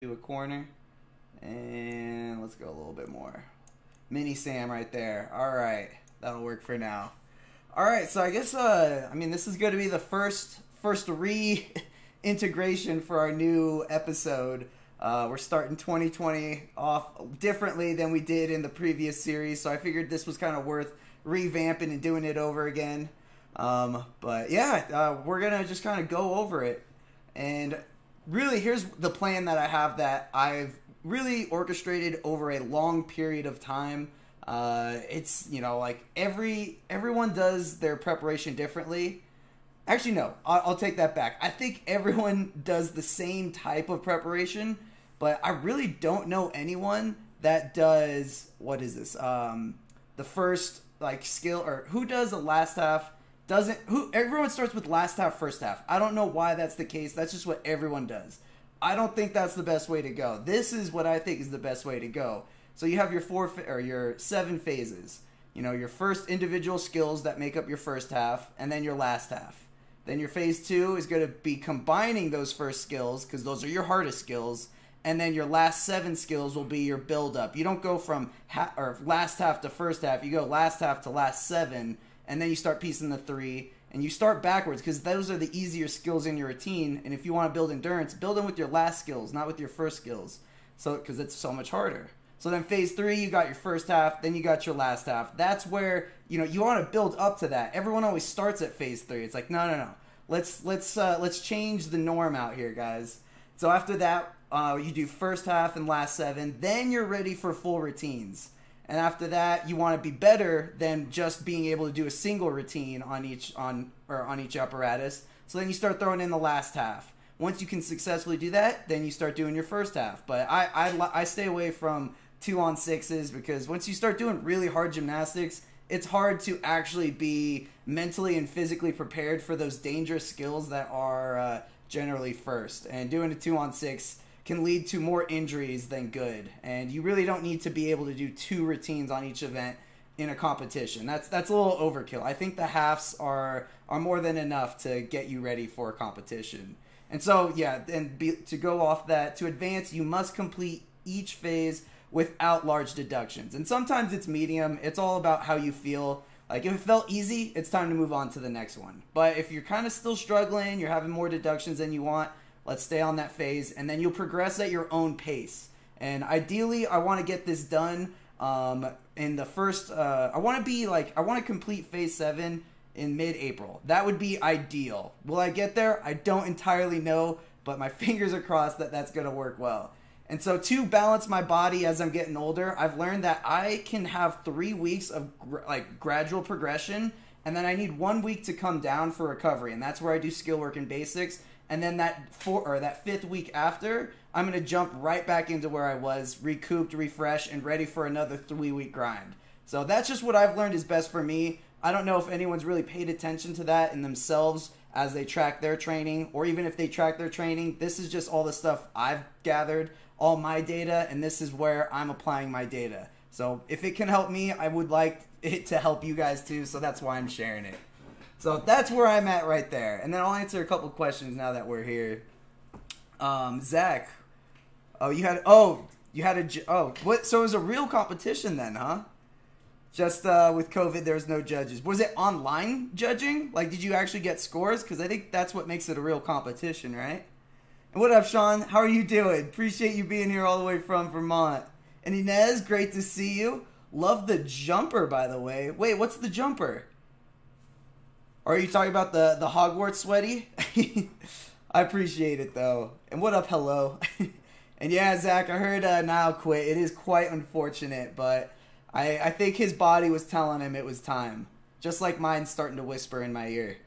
Do a corner, and let's go a little bit more. Mini Sam right there. All right, that'll work for now. All right, so I guess this is going to be the first reintegration for our new episode. We're starting 2020 off differently than we did in the previous series, so I figured this was kind of worth revamping and doing it over again. But yeah, we're gonna just kind of go over it, and really, here's the plan that I have that I've really orchestrated over a long period of time. It's, like everyone does their preparation differently. Actually, no, I'll take that back. I think everyone does the same type of preparation, but I really don't know anyone that does, what is this? The first, skill, or who does the last half. Everyone starts with last half, first half. I don't know why that's the case. That's just what everyone does. I don't think that's the best way to go. This is what I think is the best way to go. So you have your 7 phases. Your first individual skills that make up your first half, and then your last half. Then your phase 2 is going to be combining those first skills, because those are your hardest skills. And then your last 7 skills will be your build up. You don't go from last half to first half. You go last half to last 7. And then you start piecing the 3, and you start backwards, because those are the easier skills in your routine. And if you want to build endurance, build them with your last skills, not with your first skills, because it's so much harder. So then phase 3, you got your first half, then you got your last half. That's where you want to build up to that. Everyone always starts at phase 3. It's like no. Let's change the norm out here, guys. So after that, you do first half and last 7. Then you're ready for full routines. And after that, you want to be better than just being able to do a single routine on each apparatus. So then you start throwing in the last half. Once you can successfully do that, then you start doing your first half. But I stay away from 2-on-6s, because once you start doing really hard gymnastics, it's hard to actually be mentally and physically prepared for those dangerous skills that are generally first. And doing a 2-on-6 can lead to more injuries than good, and you really don't need to be able to do 2 routines on each event in a competition. That's a little overkill. I think the halves are more than enough to get you ready for a competition. And so yeah, to go off that, to advance, you must complete each phase without large deductions. And sometimes it's medium. It's all about how you feel. Like, if it felt easy, it's time to move on to the next one. But if you're kind of still struggling, you're having more deductions than you want, let's stay on that phase, and then you'll progress at your own pace. And ideally, I want to get this done in the first. I want to complete phase 7 in mid-April. That would be ideal. Will I get there? I don't entirely know, but my fingers are crossed that that's going to work well. And so to balance my body as I'm getting older, I've learned that I can have 3 weeks of gradual progression, and then I need 1 week to come down for recovery, and that's where I do skill work and basics. And then that 5th week after, I'm going to jump right back into where I was, recouped, refreshed, and ready for another 3-week grind. So that's just what I've learned is best for me. I don't know if anyone's really paid attention to that in themselves as they track their training, or even if they track their training. This is just all the stuff I've gathered, all my data, and this is where I'm applying my data. So if it can help me, I would like it to help you guys too, so that's why I'm sharing it. So that's where I'm at right there. And then I'll answer a couple questions now that we're here. Zach. So it was a real competition then, huh? Just with COVID, there's no judges. Was it online judging? Like, did you actually get scores? Because I think that's what makes it a real competition, right? And what up, Sean? How are you doing? Appreciate you being here all the way from Vermont. And Inez, great to see you. Love the jumper, by the way. Wait, what's the jumper? Are you talking about the Hogwarts sweaty? I appreciate it, though. And what up, hello? And yeah, Zach, I heard Niall quit. It is quite unfortunate, but I think his body was telling him it was time. Just like mine's starting to whisper in my ear.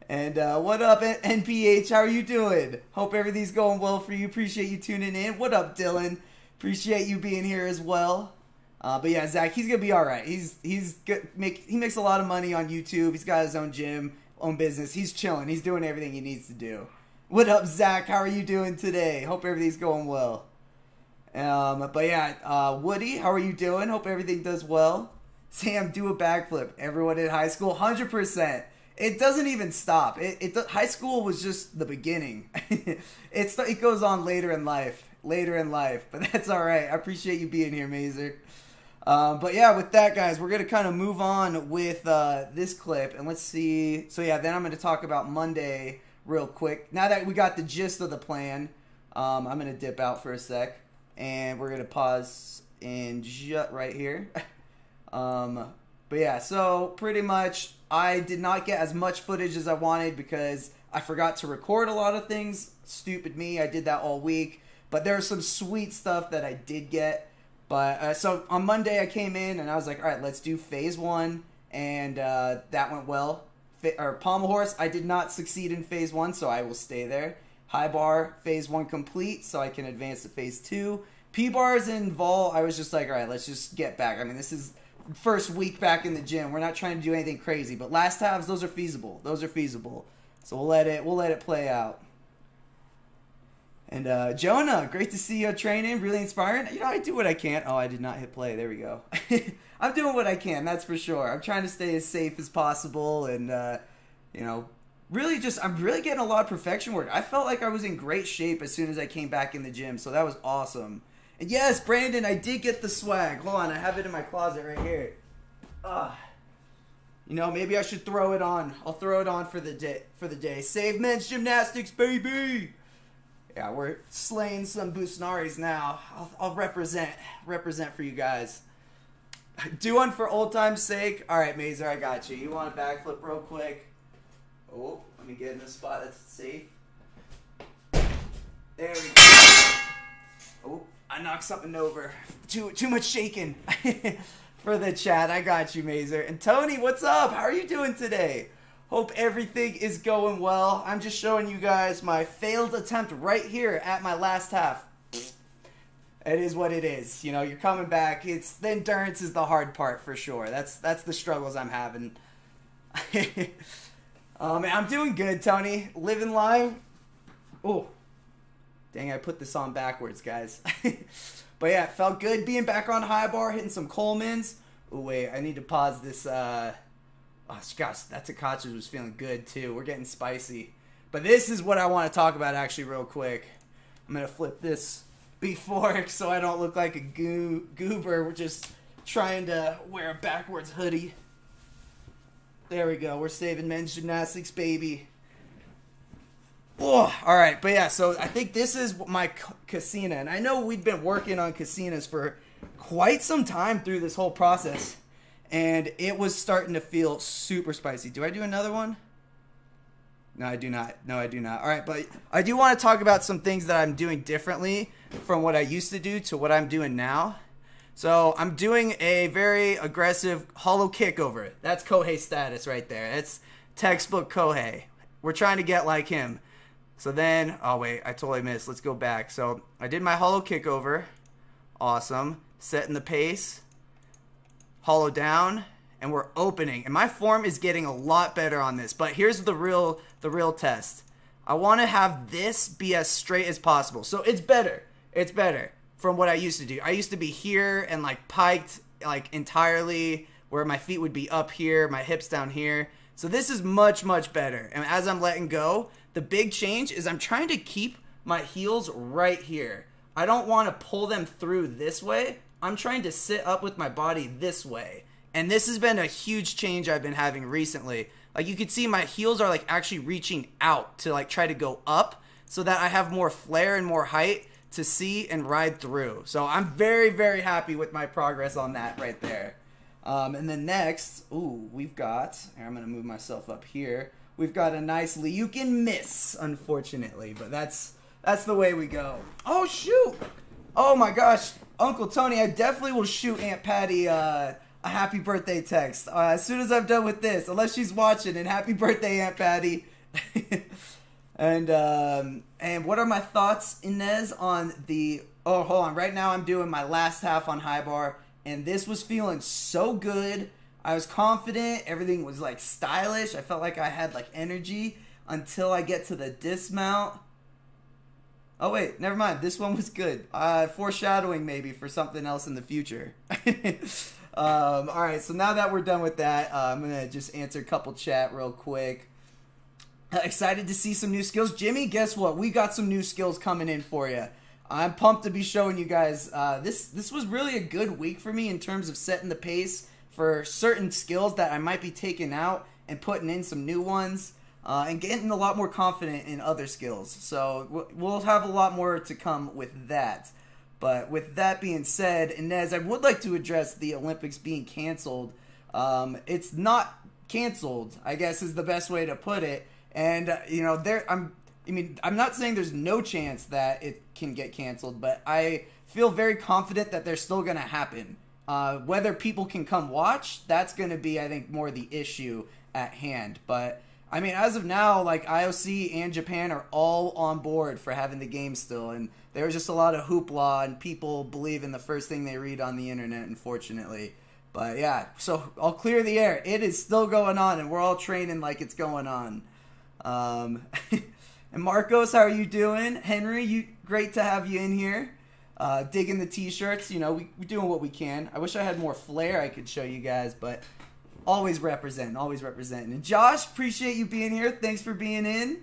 And what up, NPH? How are you doing? Hope everything's going well for you. Appreciate you tuning in. What up, Dylan? Appreciate you being here as well. But yeah, Zach, he's gonna be all right. He's good. He makes a lot of money on YouTube. He's got his own gym, own business. He's chilling. He's doing everything he needs to do. What up, Zach? How are you doing today? Hope everything's going well. But yeah, Woody, how are you doing? Hope everything does well. Sam, do a backflip. Everyone in high school, 100%. It doesn't even stop. High school was just the beginning. It goes on later in life, but that's all right. I appreciate you being here, Mazer. But yeah, with that, guys, we're gonna kind of move on with this clip, and let's see. So yeah, then I'm gonna talk about Monday real quick. Now that we got the gist of the plan, I'm gonna dip out for a sec, and we're gonna pause in right here. But yeah, so pretty much I did not get as much footage as I wanted because I forgot to record a lot of things. Stupid me, I did that all week. But there was some sweet stuff that I did get. But so on Monday I came in and I was like, all right, let's do phase 1. And that went well. Pommel horse, I did not succeed in phase 1, so I will stay there. High bar, phase 1 complete, so I can advance to phase 2. P-bars and vol, I was just like, all right, let's just get back. I mean, this is first week back in the gym. We're not trying to do anything crazy, but last halves, those are feasible. So we'll let it play out. And Jonah, great to see you training. Really inspiring. You know, I do what I can. Oh, I did not hit play. There we go. I'm doing what I can. That's for sure. I'm trying to stay as safe as possible, and you know, I'm really getting a lot of perfection work. I felt like I was in great shape as soon as I came back in the gym, so that was awesome. And yes, Brandon, I did get the swag. Hold on, I have it in my closet right here. You know, maybe I should throw it on. I'll throw it on for the day. Save men's gymnastics, baby. Yeah, we're slaying some Busnaris now. I'll represent for you guys. Do one for old time's sake. All right, Mazer, I got you. You want a backflip real quick? Oh, let me get in a spot that's safe. There we go. Oh, I knocked something over. Too much shaking. For the chat, I got you, Mazer. And Tony, what's up? How are you doing today? Hope everything is going well. I'm just showing you guys my failed attempt right here at my last half. It is what it is. You know, you're coming back. The endurance is the hard part for sure. That's the struggles I'm having. I'm doing good, Tony. Living live. Oh, dang, I put this on backwards, guys. But yeah, it felt good being back on high bar, hitting some Colemans. Oh, wait, I need to pause this. Oh, gosh, that Takachi was feeling good, too. We're getting spicy. But this is what I want to talk about, actually, real quick. I'm going to flip this before so I don't look like a goober. We're just trying to wear a backwards hoodie. There we go. We're saving men's gymnastics, baby. Oh, all right. But, yeah, so I think this is my Casina. And I know we've been working on Casinas for quite some time through this whole process. And it was starting to feel super spicy. Do I do another one? No, I do not. No, I do not. All right, but I do want to talk about some things that I'm doing differently from what I used to do to what I'm doing now. So I'm doing a very aggressive hollow kick over it. That's Kohei status right there. That's textbook Kohei. We're trying to get like him. So then, oh wait, I totally missed. Let's go back. So I did my hollow kick over. Awesome. Setting the pace. Hollow down, and we're opening. And my form is getting a lot better on this. But here's the real test. I want to have this be as straight as possible. So it's better. It's better from what I used to do. I used to be here and like piked like entirely, where my feet would be up here, my hips down here. So this is much, much better. And as I'm letting go, the big change is I'm trying to keep my heels right here. I don't want to pull them through this way. I'm trying to sit up with my body this way. And this has been a huge change I've been having recently. Like you can see my heels are like actually reaching out to like try to go up so that I have more flare and more height to see and ride through. So I'm very, very happy with my progress on that right there. And then next, we've got, I'm going to move myself up here. We've got a nice Liukin miss, unfortunately, but that's the way we go. Oh, shoot. Oh my gosh. Uncle Tony, I definitely will shoot Aunt Patty a happy birthday text as soon as I'm done with this, unless she's watching. And happy birthday, Aunt Patty. And what are my thoughts, Inez, on the... Oh, hold on. Right now I'm doing my last half on high bar, and this was feeling so good. I was confident. Everything was like stylish. I felt like I had like energy until I get to the dismount. Oh, wait, never mind. This one was good. Foreshadowing maybe for something else in the future. All right, so now that we're done with that, I'm going to just answer a couple chat real quick. Excited to see some new skills. Jimmy, guess what? We got some new skills coming in for you. I'm pumped to be showing you guys. This was really a good week for me in terms of setting the pace for certain skills that I might be taking out and putting in some new ones. And getting a lot more confident in other skills. So we'll have a lot more to come with that. But with that being said, Inez, I would like to address the Olympics being canceled. It's not canceled, I guess is the best way to put it. And, I'm not saying there's no chance that it can get canceled, but I feel very confident that they're still going to happen. Whether people can come watch, that's going to be, I think, more the issue at hand. But I mean, as of now, like IOC and Japan are all on board for having the game still, and there was just a lot of hoopla and people believe in the first thing they read on the internet, unfortunately. But yeah, so I'll clear the air. It is still going on, and we're all training like it's going on. And Marcos, how are you doing? Henry, great to have you in here. Digging the t-shirts, we're doing what we can. I wish I had more flair I could show you guys, but always representing. And Josh, appreciate you being here. Thanks for being in.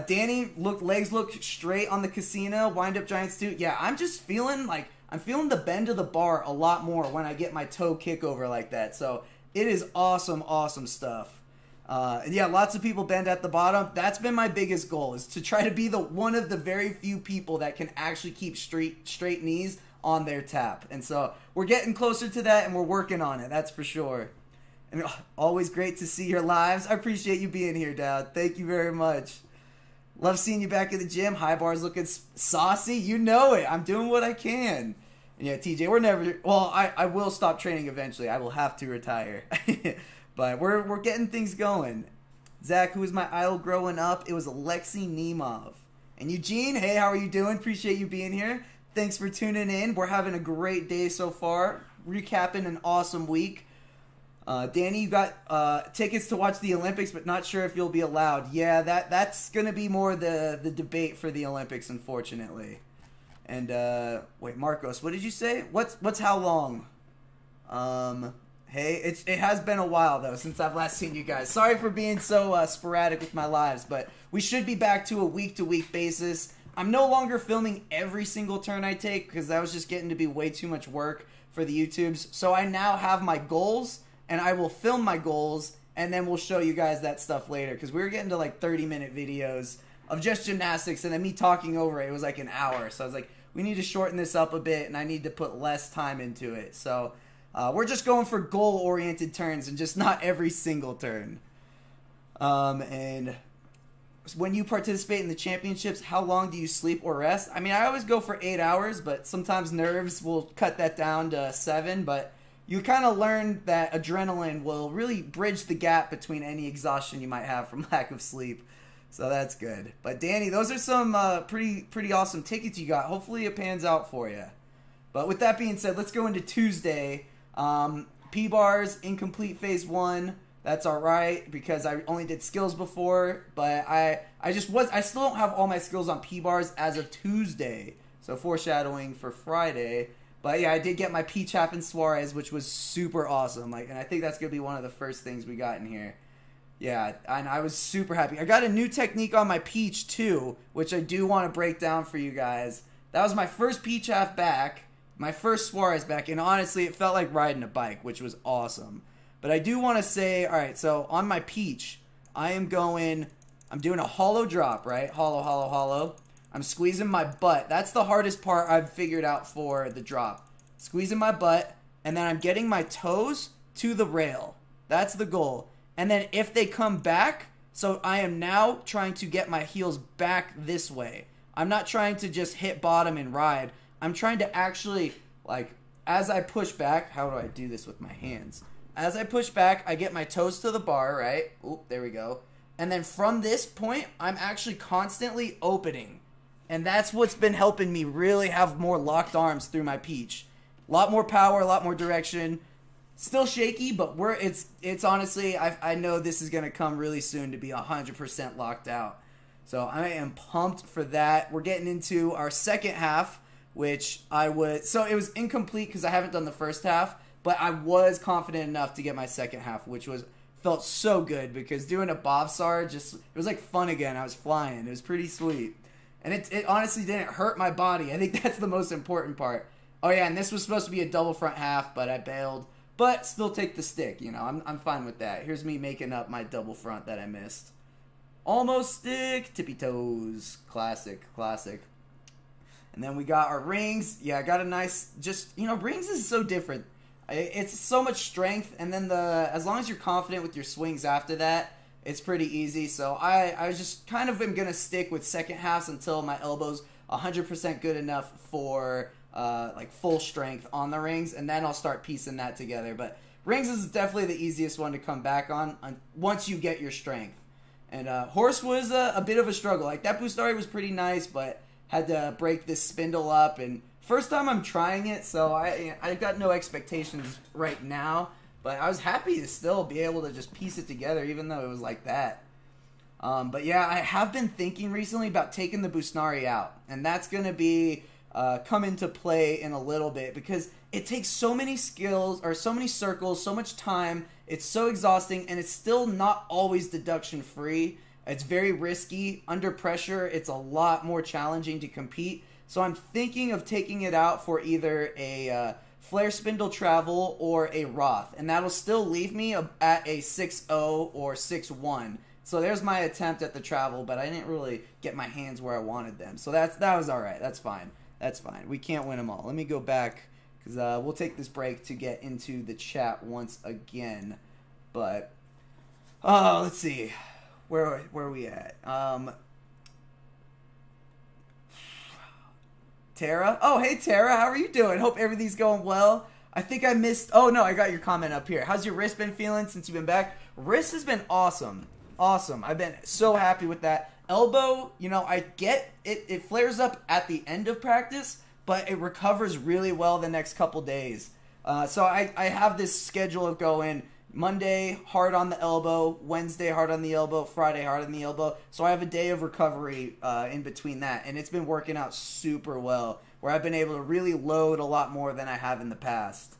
Danny, legs look straight on the casino. Wind Up Giants too. Yeah, I'm just feeling I'm feeling the bend of the bar a lot more when I get my toe kick over like that. So it is awesome stuff. And yeah, lots of people bend at the bottom. That's been my biggest goal, is to try to be one of the very few people that can actually keep straight knees on their tap. And so we're getting closer to that, and we're working on it. That's for sure. And always great to see your lives. I appreciate you being here, Dad. Thank you very much. Love seeing you back at the gym. High bar's looking saucy. You know it. I'm doing what I can. And yeah, TJ, we're never... Well, I will stop training eventually. I will have to retire. But we're getting things going. Zach, who was my idol growing up? It was Alexei Nemov. And Eugene, hey, how are you doing? Appreciate you being here. Thanks for tuning in. We're having a great day so far. Recapping an awesome week. Danny, you got tickets to watch the Olympics, but not sure if you'll be allowed. Yeah, that's going to be more the debate for the Olympics, unfortunately. And, wait, Marcos, what did you say? What's how long? Hey, it has been a while, though, since I've last seen you guys. Sorry for being so sporadic with my lives, but we should be back to a week-to-week basis. I'm no longer filming every single turn I take, because that was just getting to be way too much work for the YouTubes. So I now have my goals, and I will film my goals, and then we'll show you guys that stuff later, because we were getting to like 30-minute videos of just gymnastics, and then me talking over it was like an hour. So I was like, we need to shorten this up a bit, and I need to put less time into it. So we're just going for goal-oriented turns and just not every single turn. And when you participate in the championships, how long do you sleep or rest? I mean, I always go for 8 hours, but sometimes nerves will cut that down to 7, but you kind of learn that adrenaline will really bridge the gap between any exhaustion you might have from lack of sleep. So that's good. But Danny, those are some pretty awesome tickets you got. Hopefully it pans out for you. But with that being said, let's go into Tuesday. P-bars, incomplete phase 1. That's all right because I only did skills before, but I still don't have all my skills on P-bars as of Tuesday. So foreshadowing for Friday. But yeah, I did get my Peach half and Suarez, which was super awesome. And I think that's gonna be one of the first things we got in here. Yeah, and I was super happy. I got a new technique on my Peach too, which I do want to break down for you guys. That was my first Peach half back, my first Suarez back, and honestly, it felt like riding a bike, which was awesome. But I do want to say, all right, so on my Peach, I'm doing a hollow drop, right? Hollow, hollow, hollow. I'm squeezing my butt. That's the hardest part I've figured out for the drop. Squeezing my butt, and then I'm getting my toes to the rail. That's the goal. And then if they come back, so I am now trying to get my heels back this way. I'm not trying to just hit bottom and ride. I'm trying to actually, as I push back, how do I do this with my hands? As I push back, I get my toes to the bar, right? Oop, there we go. And then from this point, I'm actually constantly opening. And that's what's been helping me really have more locked arms through my Peach. A lot more power, a lot more direction. Still shaky, but it's honestly, I know this is going to come really soon to be 100% locked out. So I am pumped for that. We're getting into our second half, which so it was incomplete because I haven't done the first half. But I was confident enough to get my second half, which felt so good because doing a bobsar it was like fun again. I was flying. It was pretty sweet. And it honestly didn't hurt my body. I think that's the most important part. Oh yeah, and this was supposed to be a double front half, but I bailed. But still take the stick, you know. I'm fine with that. Here's me making up my double front that I missed. Almost stick, tippy toes. Classic. And then we got our rings. Yeah, I got a nice, rings is so different. It's so much strength, and then as long as you're confident with your swings after that, it's pretty easy. So I just kind of am going to stick with second halves until my elbow's 100% good enough for like full strength on the rings, and then I'll start piecing that together. But rings is definitely the easiest one to come back on once you get your strength. And horse was a bit of a struggle. Like that Bustari was pretty nice, but had to break this spindle up, and first time I'm trying it, so I've got no expectations right now, but I was happy to still be able to just piece it together even though it was like that. But yeah, I have been thinking recently about taking the Bustari out, and that's going to be come into play in a little bit because it takes so many skills or so many circles, so much time, it's so exhausting, and it's still not always deduction free. It's very risky. Under pressure, it's a lot more challenging to compete. So I'm thinking of taking it out for either a flare spindle travel or a Roth. And that'll still leave me at a 6.0 or 6.1. So there's my attempt at the travel, but I didn't really get my hands where I wanted them. So that was all right. That's fine. We can't win them all. Let me go back because we'll take this break to get into the chat once again. But, let's see. Where are we at? Tara? Oh, hey, Tara. How are you doing? Hope everything's going well. I think I missed... Oh, no, I got your comment up here. How's your wrist been feeling since you've been back? Wrist has been awesome. Awesome. I've been so happy with that. Elbow, I get it. It flares up at the end of practice, but it recovers really well the next couple days. So I have this schedule of going... Monday, hard on the elbow. Wednesday, hard on the elbow. Friday, hard on the elbow. So I have a day of recovery in between that. And it's been working out super well, where I've been able to really load a lot more than I have in the past.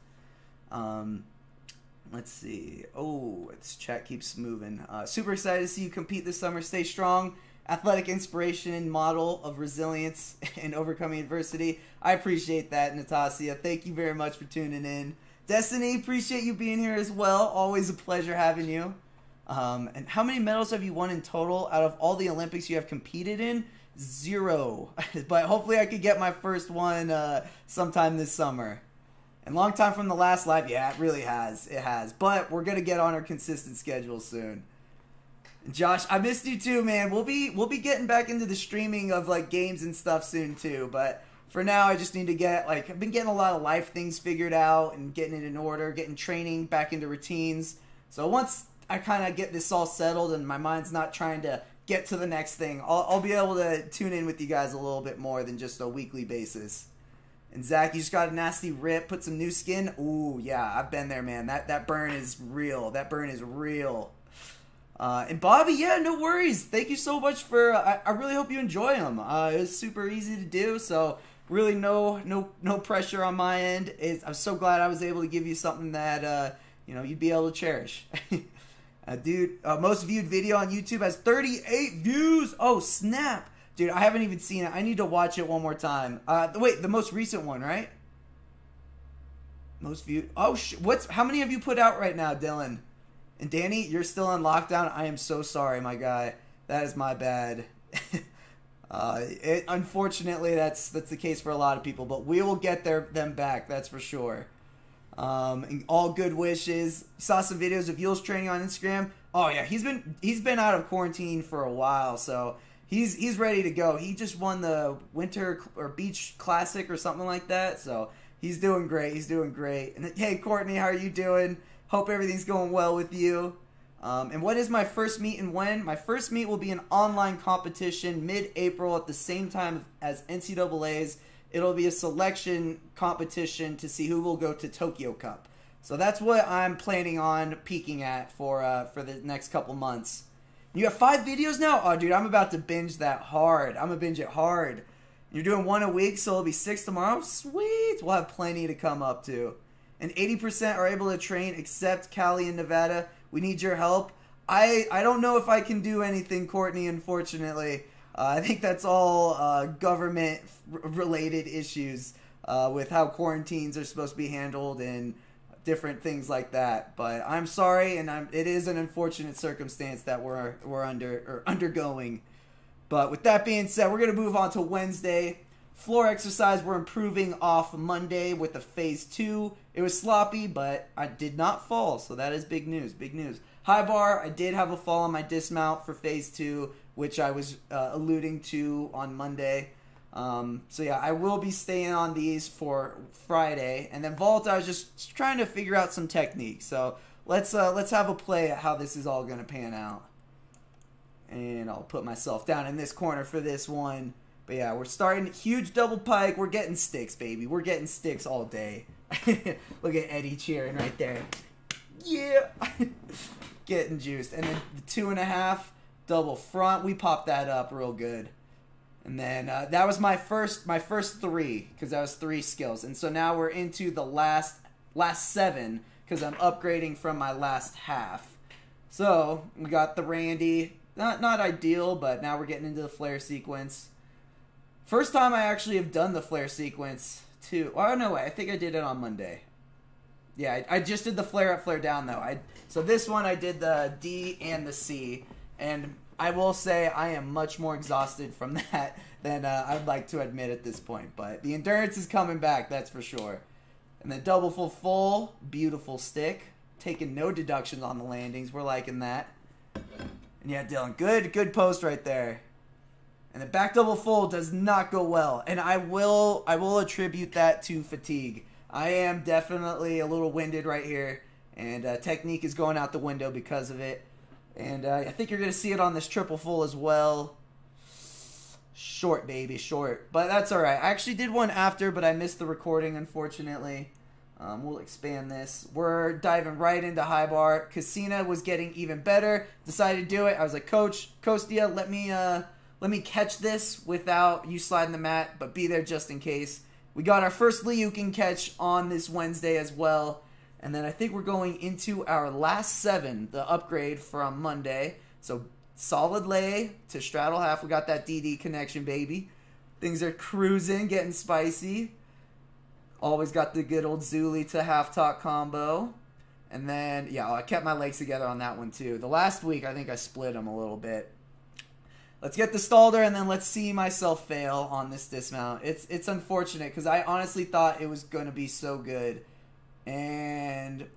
Let's see. Oh, this chat keeps moving. Super excited to see you compete this summer. Stay strong. Athletic inspiration, model of resilience and overcoming adversity. I appreciate that, Natasha. Thank you very much for tuning in. Destiny, appreciate you being here as well. Always a pleasure having you. And how many medals have you won in total out of all the Olympics you have competed in? 0. But hopefully I could get my first one sometime this summer. And long time from the last live. Yeah, it really has. It has. But we're going to get on our consistent schedule soon. And Josh, I missed you too, man. We'll be getting back into the streaming of like games and stuff soon too. But for now, I just need to get, I've been getting a lot of life things figured out and getting it in order, getting training back into routines. So once I kind of get this all settled and my mind's not trying to get to the next thing, I'll be able to tune in with you guys a little bit more than just a weekly basis. And Zach, you just got a nasty rip, put some new skin. Ooh, yeah, I've been there, man. That burn is real. That burn is real. And Bobby, yeah, no worries. Thank you so much for, I really hope you enjoy them. It was super easy to do, so... Really, no pressure on my end. I'm so glad I was able to give you something that you'd be able to cherish. Dude, most viewed video on YouTube has 38 views. Oh snap, dude! I haven't even seen it. I need to watch it one more time. Wait, the most recent one, right? Most viewed. Oh, how many have you put out right now, Dylan? And Danny, you're still on lockdown. I am so sorry, my guy. That is my bad. Unfortunately, that's the case for a lot of people, but we will get them back, that's for sure. And all good wishes. Saw some videos of Yule's training on Instagram. Oh yeah, he's been out of quarantine for a while, so he's ready to go. He just won the winter or beach classic or something like that, so he's doing great. He's doing great. And hey, Courtney, how are you doing? Hope everything's going well with you. And what is my first meet and when? My first meet will be an online competition mid-April at the same time as NCAA's. It'll be a selection competition to see who will go to Tokyo Cup. So that's what I'm planning on peaking at for the next couple months. You have 5 videos now? Oh, dude, I'm about to binge that hard. I'm going to binge it hard. You're doing 1 a week, so it'll be 6 tomorrow? Sweet. We'll have plenty to come up to. and 80% are able to train except Cali and Nevada. We need your help. I don't know if I can do anything, Courtney, unfortunately. I think that's all government-related issues with how quarantines are supposed to be handled and different things like that. But I'm sorry, and it is an unfortunate circumstance that we're undergoing. But with that being said, we're going to move on to Wednesday. Floor exercise, we're improving off Monday with the phase 2. It was sloppy, but I did not fall, so that is big news, big news. High bar, I did have a fall on my dismount for phase 2, which I was alluding to on Monday. So yeah, I will be staying on these for Friday. And then vault, I was just trying to figure out some technique. So let's have a play at how this is all going to pan out. And I'll put myself down in this corner for this one. But yeah, we're starting huge double pike. We're getting sticks, baby. We're getting sticks all day. Look at Eddie cheering right there. Yeah. Getting juiced. And then the 2.5 double front. We popped that up real good. And then that was my first 3, because that was 3 skills. And so now we're into the last 7, because I'm upgrading from my last half. So we got the Randy. Not ideal, but now we're getting into the flare sequence. First time I actually have done the flare sequence too. Oh no, I think I did it on Monday. Yeah, I just did the flare up, flare down though. So this one I did the D and the C, and I will say I am much more exhausted from that than I'd like to admit at this point. But the endurance is coming back, that's for sure. And then double full, beautiful stick. Taking no deductions on the landings. We're liking that. And yeah, Dylan, good post right there. And the back double full does not go well. And I will attribute that to fatigue. I am definitely a little winded right here. And technique is going out the window because of it. And I think you're going to see it on this triple full as well. Short, baby, short. But that's all right. I actually did one after, but I missed the recording, unfortunately. We'll expand this. We're diving right into high bar. Casina was getting even better. Decided to do it. I was like, Coach Kostia, let me catch this without you sliding the mat, but be there just in case. We got our first Liukin catch on this Wednesday as well. And then I think we're going into our last 7, the upgrade from Monday. So solid lay to straddle half. We got that DD connection, baby. Things are cruising, getting spicy. Always got the good old Zuli to half talk combo. And then, yeah, I kept my legs together on that one too. The last week, I think I split them a little bit. Let's get the Stalder, and then let's see myself fail on this dismount. It's unfortunate, because I honestly thought it was going to be so good. And,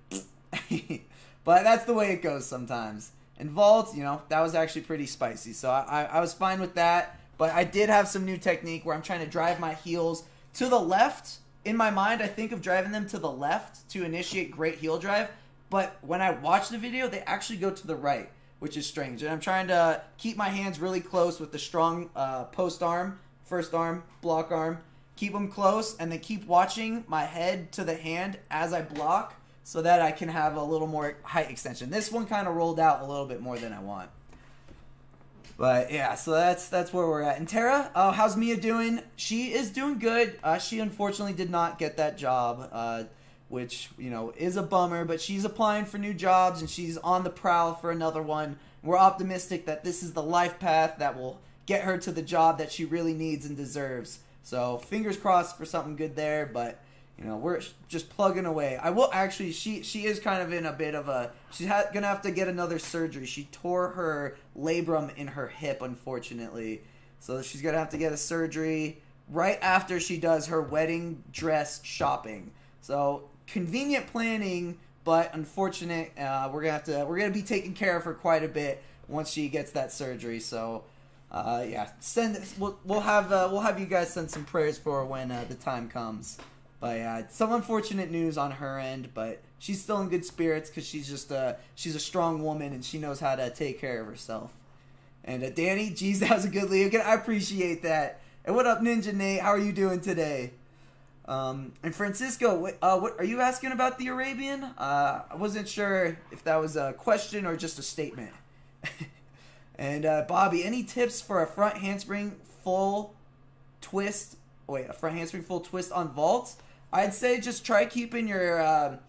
but that's the way it goes sometimes. And vault, you know, that was actually pretty spicy. So I was fine with that. But I did have some new technique where I'm trying to drive my heels to the left. In my mind, I think of driving them to the left to initiate great heel drive. But when I watch the video, they actually go to the right, which is strange. And I'm trying to keep my hands really close with the strong post arm, first arm, block arm. Keep them close, and then keep watching my head to the hand as I block so that I can have a little more height extension. This one kind of rolled out a little bit more than I want. But yeah, so that's where we're at. And Tara, how's Mia doing? She is doing good. She unfortunately did not get that job, which, you know, is a bummer. But she's applying for new jobs, and she's on the prowl for another one. We're optimistic that this is the life path that will get her to the job that she really needs and deserves. So fingers crossed for something good there. But, you know, we're just plugging away. I will actually, she is kind of in a bit of a, she's going to have to get another surgery. She tore her labrum in her hip, unfortunately. So she's going to have to get a surgery right after she does her wedding dress shopping. So convenient planning, but unfortunate. We're going to be taking care of her quite a bit once she gets that surgery. So yeah, we'll have you guys send some prayers for her when the time comes. But yeah, some unfortunate news on her end, but she's still in good spirits because she's a strong woman and she knows how to take care of herself. And Danny, geez, that was a good lead. I appreciate that. And what up, Ninja Nate? How are you doing today? And Francisco, what are you asking about the Arabian? I wasn't sure if that was a question or just a statement. And Bobby, any tips for a front handspring full twist? Wait, a front handspring full twist on vaults? I'd say just try keeping your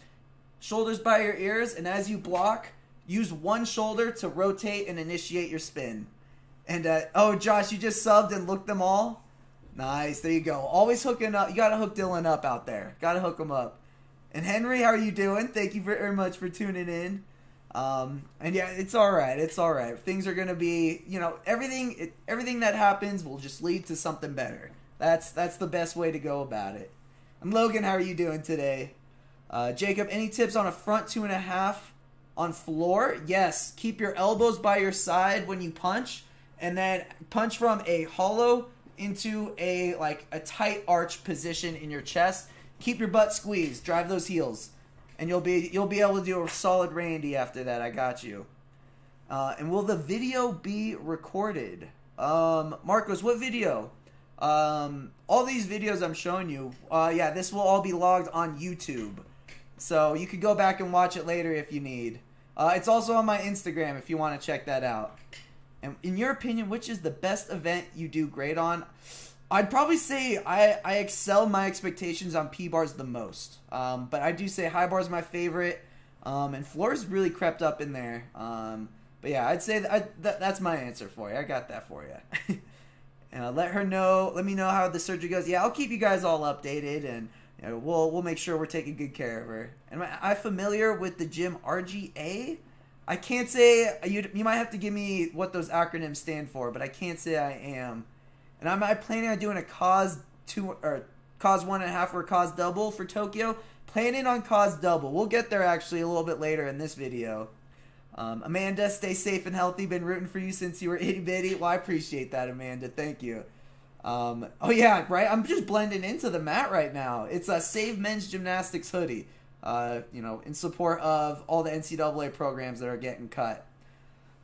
shoulders by your ears, and as you block, use one shoulder to rotate and initiate your spin. And, oh, Josh, you just subbed and looked them all? Nice, there you go. Always hooking up. You got to hook Dylan up out there. Got to hook him up. And Henry, how are you doing? Thank you very much for tuning in. And yeah, it's all right. It's all right. Things are going to be, you know, everything that happens will just lead to something better. That's the best way to go about it. And Logan, how are you doing today? Jacob, any tips on a front 2.5 on floor? Yes. Keep your elbows by your side when you punch, and then punch from a hollow into a tight arch position in your chest. Keep your butt squeezed. Drive those heels, and you'll be able to do a solid Randy after that. I got you. And will the video be recorded? Marcos, what video? All these videos I'm showing you, yeah, this will all be logged on YouTube. So you could go back and watch it later if you need. It's also on my Instagram if you want to check that out. And in your opinion, which is the best event you do great on? I'd probably say I excel my expectations on P-bars the most. But I do say high bar is my favorite. And floor's really crept up in there. But yeah, I'd say that's my answer for you. I got that for you. Let me know how the surgery goes. Yeah, I'll keep you guys all updated, and you know, we'll make sure we're taking good care of her. Am I familiar with the gym RGA? I can't say, you might have to give me what those acronyms stand for, but I can't say I am. And am I planning on doing a cause 2 or cause 1.5 or cause double for Tokyo? Planning on cause double. We'll get there actually a little bit later in this video. Amanda, stay safe and healthy. Been rooting for you since you were itty bitty. Well, I appreciate that, Amanda. Thank you. Oh yeah, right. I'm just blending into the mat right now. It's a Save Men's Gymnastics hoodie. You know, in support of all the NCAA programs that are getting cut.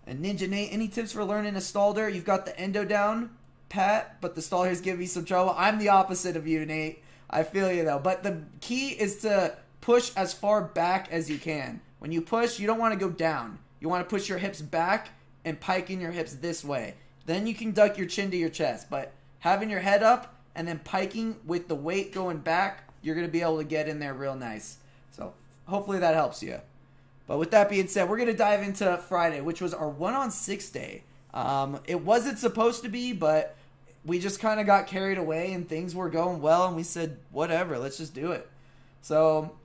And Ninja Nate, any tips for learning a stalder? You've got the endo down, Pat, but the stalder's giving me some trouble. I'm the opposite of you, Nate. I feel you though. But the key is to push as far back as you can. When you push, you don't want to go down. You want to push your hips back and pike in your hips this way. Then you can duck your chin to your chest. But having your head up and then piking with the weight going back, you're going to be able to get in there real nice. So hopefully that helps you. But with that being said, we're going to dive into Friday, which was our 1-on-6 day. It wasn't supposed to be, but we just kind of got carried away and things were going well. And we said, whatever, let's just do it. So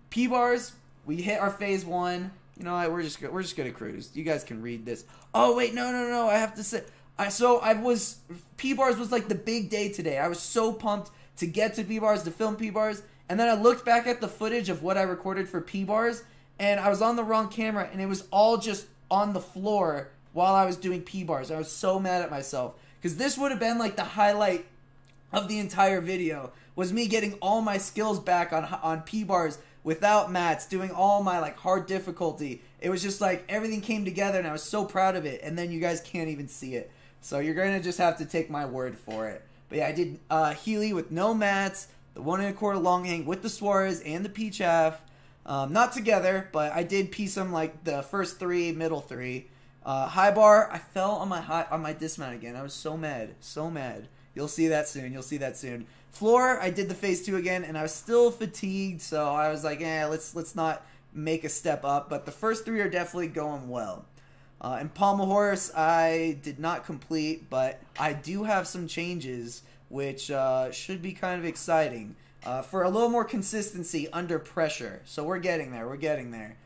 P-bars, we hit our phase 1. You know what, we're just gonna cruise. You guys can read this. Oh wait, no. I have to say, P-bars was like the big day today. I was so pumped to get to P-bars, to film P-bars, and then I looked back at the footage of what I recorded for P-bars, and I was on the wrong camera, and it was all just on the floor while I was doing P-bars. I was so mad at myself because this would have been like the highlight of the entire video, was me getting all my skills back on P-bars without mats, doing all my like hard difficulty. It was just like everything came together and I was so proud of it, and then you guys can't even see it. So you're going to just have to take my word for it. But yeah, I did Healy with no mats, the 1 1/4 long hang with the Suarez and the Peach half. Not together, but I did piece them like the first 3, middle 3. High bar, I fell on my dismount again. I was so mad. You'll see that soon. Floor, I did the phase 2 again, and I was still fatigued, so I was like, let's not make a step up. But the first 3 are definitely going well. And Pommel Horse, I did not complete, but I do have some changes, which should be kind of exciting for a little more consistency under pressure. So we're getting there.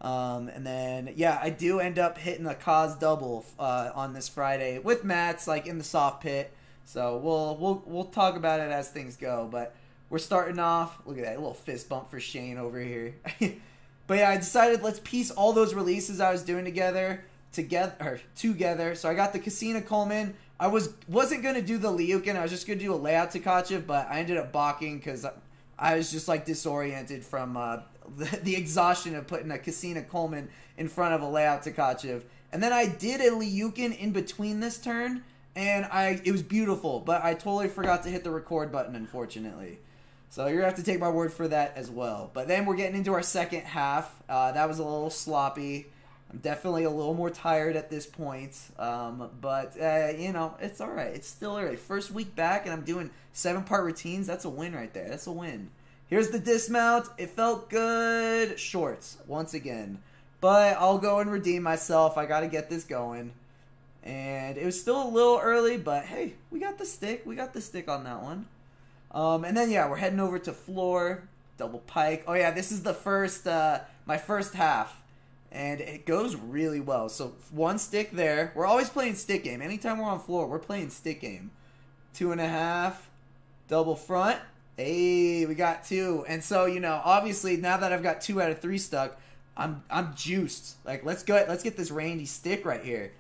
And then, yeah, I do end up hitting a cause double on this Friday with mats, like in the soft pit. So we'll talk about it as things go. But we're starting off. Look at that little fist bump for Shane over here. But yeah, I decided let's piece all those releases I was doing together. So I got the Casina Coleman. I wasn't gonna do the Liukin. I was just gonna do a layout Tkachev, but I ended up balking because I was just like disoriented from the exhaustion of putting a Casina Coleman in front of a layout Tkachev. And then I did a Liukin in between this turn, and it was beautiful, but I totally forgot to hit the record button, unfortunately. So you're going to have to take my word for that as well. But then we're getting into our second half. That was a little sloppy. I'm definitely a little more tired at this point. But, you know, it's all right. It's still early. First week back, and I'm doing 7-part routines. That's a win right there. That's a win. Here's the dismount. It felt good. Shorts, once again. But I'll go and redeem myself. I got to get this going. And it was still a little early, but hey, we got the stick. We got the stick on that one. And then, yeah, we're heading over to floor. Double pike. Oh, yeah, this is the first, my first half. And it goes really well. So, one stick there. We're always playing stick game. Anytime we're on floor, we're playing stick game. 2.5. Double front. Hey, we got 2. And so, you know, obviously, now that I've got 2 out of 3 stuck, I'm juiced. Like, let's get this Randy stick right here.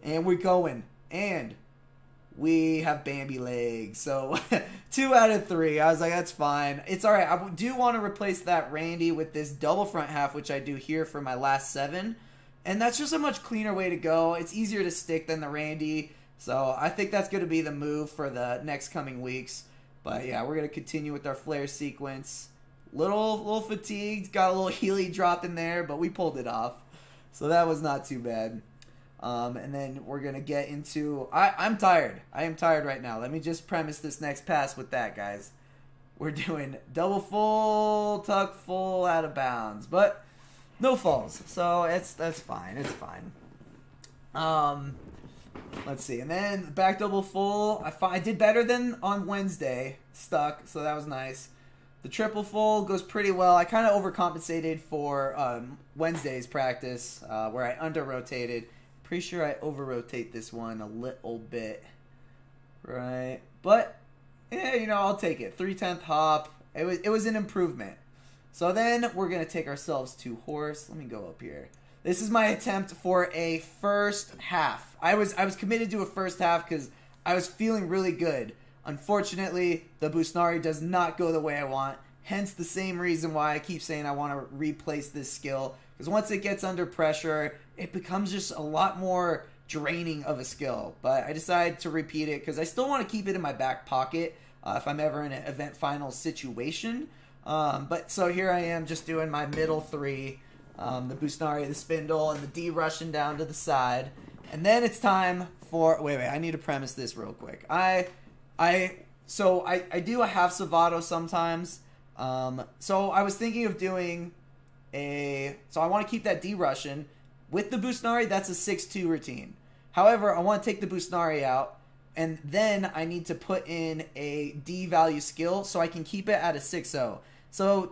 And we're going. And we have Bambi legs. So 2 out of 3. I was like, that's fine. It's all right. I do want to replace that Randy with this double front half, which I do here for my last 7. And that's just a much cleaner way to go. It's easier to stick than the Randy. So I think that's going to be the move for the next coming weeks. But yeah, we're going to continue with our flare sequence. Little fatigued. Got a little Healy drop in there, but we pulled it off. So that was not too bad. And then we're going to get into... I'm tired. I am tired right now. Let me just premise this next pass with that, guys. We're doing double full, tuck full, out of bounds. But no falls. So that's fine. It's fine. Let's see. And then back double full. I did better than on Wednesday. Stuck. So that was nice. The triple full goes pretty well. I kind of overcompensated for Wednesday's practice where I under-rotated. Pretty sure I over-rotate this one a little bit. Right? But, yeah, you know, I'll take it. 3/10 hop. It was an improvement. So then we're going to take ourselves to horse. Let me go up here. This is my attempt for a first half. I was committed to a first half because I was feeling really good. Unfortunately, the Busnari does not go the way I want. Hence the same reason why I keep saying I want to replace this skill. Because once it gets under pressure, it becomes just a lot more draining of a skill. But I decided to repeat it because I still want to keep it in my back pocket if I'm ever in an event final situation. But so here I am just doing my middle 3. The Busnari, the spindle, and the D rushing down to the side. And then it's time for... Wait, I need to premise this real quick. I do a half Savato sometimes. So I was thinking of doing so I want to keep that D Russian. With the Busnari, that's a 6-2 routine. However, I want to take the Busnari out, and then I need to put in a D value skill so I can keep it at a 6-0. So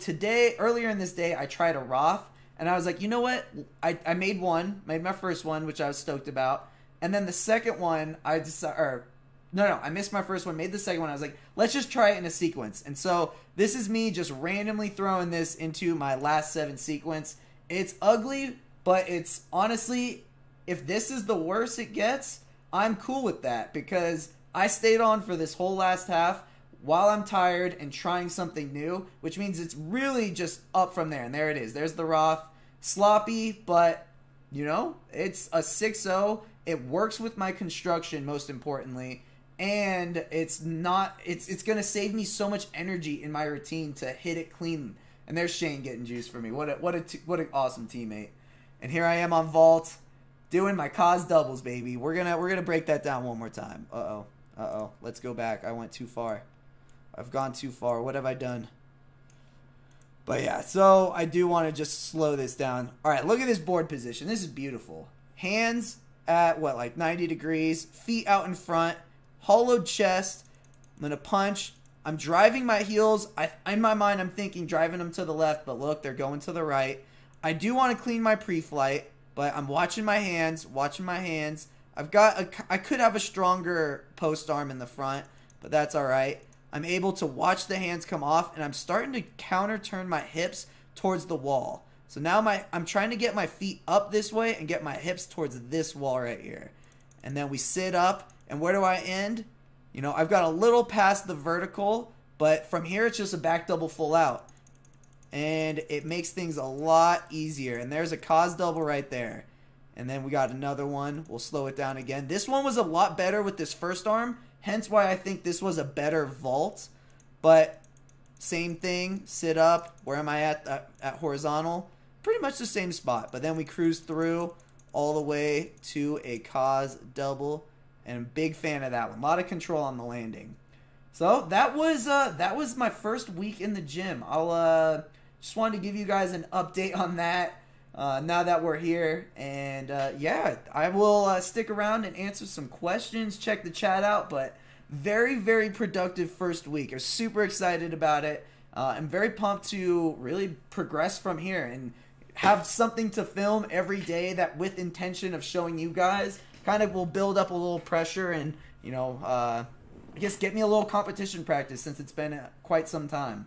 earlier in this day, I tried a Roth, and I was like, you know what? I made my first one, which I was stoked about. And then the second one, I missed my first one, made the second one. I was like, let's just try it in a sequence. And so this is me just randomly throwing this into my last 7 sequence. It's ugly, but it's honestly, if this is the worst it gets, I'm cool with that because I stayed on for this whole last half while I'm tired and trying something new, which means it's really just up from there. And there it is. There's the Roth. Sloppy, but, you know, it's a 6-0. It works with my construction, most importantly. And it's going to save me so much energy in my routine to hit it clean. And there's Shane getting juice for me. What an awesome teammate. And here I am on vault doing my cause doubles, baby. We're gonna break that down one more time. Uh-oh. Let's go back. I went too far. I've gone too far. What have I done? But yeah, so I do want to just slow this down. All right, look at this board position. This is beautiful. Hands at like 90 degrees, feet out in front. Hollowed chest. I'm going to punch. I'm driving my heels. In my mind, I'm thinking driving them to the left, but look, they're going to the right. I do want to clean my pre-flight, but I'm watching my hands, I could have a stronger post arm in the front, but that's all right. I'm able to watch the hands come off, and I'm starting to counter turn my hips towards the wall. So now I'm trying to get my feet up this way and get my hips towards this wall right here. And then we sit up. And where do I end? You know, I've got a little past the vertical, but from here it's just a back double full out. And it makes things a lot easier. And there's a cause double right there. And then we got another one. We'll slow it down again. This one was a lot better with this first arm, hence why I think this was a better vault. But same thing, sit up. Where am I at horizontal? Pretty much the same spot. But then we cruise through all the way to a cause double. And I'm a big fan of that one. A lot of control on the landing. So that was my first week in the gym. I'll just wanted to give you guys an update on that now that we're here. And yeah, I will stick around and answer some questions, check the chat out. But very, very productive first week. I'm super excited about it. I'm very pumped to really progress from here and have something to film every day that with intention of showing you guys kind of will build up a little pressure and, you know, I guess get me a little competition practice since it's been quite some time.